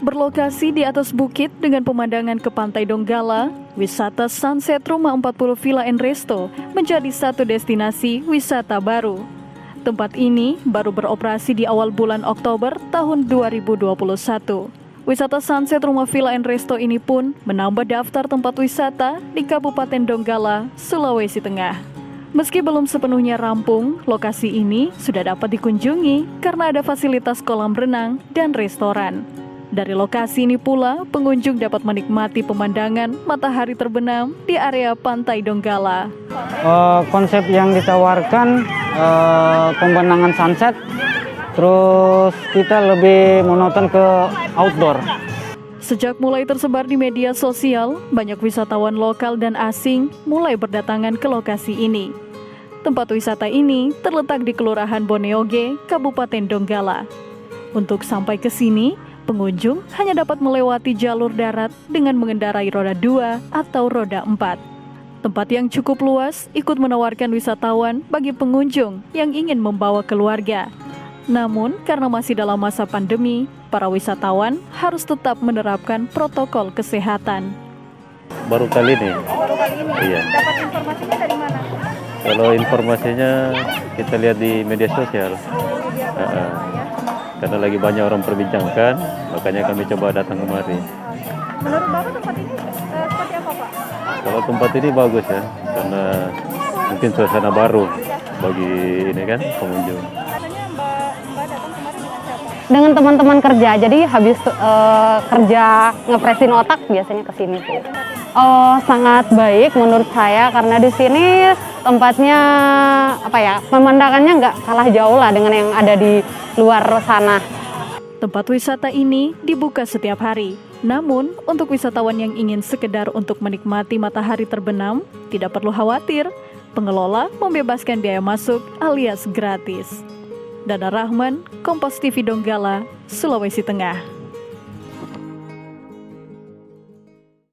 Berlokasi di atas bukit dengan pemandangan ke Pantai Donggala, wisata Sunset Rumah 40 Villa and Resto menjadi satu destinasi wisata baru. Tempat ini baru beroperasi di awal bulan Oktober tahun 2021. Wisata Sunset Rumah Villa and Resto ini pun menambah daftar tempat wisata di Kabupaten Donggala, Sulawesi Tengah. Meski belum sepenuhnya rampung, lokasi ini sudah dapat dikunjungi karena ada fasilitas kolam renang dan restoran. Dari lokasi ini pula, pengunjung dapat menikmati pemandangan matahari terbenam di area Pantai Donggala. Konsep yang ditawarkan pemandangan sunset, terus kita lebih monoton ke outdoor. Sejak mulai tersebar di media sosial, banyak wisatawan lokal dan asing mulai berdatangan ke lokasi ini. Tempat wisata ini terletak di Kelurahan Boneoge, Kabupaten Donggala. Untuk sampai ke sini, pengunjung hanya dapat melewati jalur darat dengan mengendarai roda 2 atau roda 4. Tempat yang cukup luas ikut menawarkan wisatawan bagi pengunjung yang ingin membawa keluarga. Namun, karena masih dalam masa pandemi, para wisatawan harus tetap menerapkan protokol kesehatan. Baru kali ini. Iya. Dapat informasinya dari mana? Kalau informasinya kita lihat di media sosial. Karena lagi banyak orang perbincangkan, makanya kami coba datang kemari. Menurut Bapak tempat ini seperti apa, Pak? Kalau tempat ini bagus ya, karena mungkin suasana baru bagi ini kan pengunjung. Biasanya Mbak datang kemari dengan siapa? Dengan teman-teman kerja, jadi habis kerja ngepresin otak biasanya ke sini tuh. Sangat baik menurut saya karena di sini tempatnya pemandangannya nggak kalah jauh lah dengan yang ada di luar sana. Tempat wisata ini dibuka setiap hari. Namun, untuk wisatawan yang ingin sekedar untuk menikmati matahari terbenam, tidak perlu khawatir. Pengelola membebaskan biaya masuk alias gratis. Dana Rahman, Kompas TV Donggala, Sulawesi Tengah.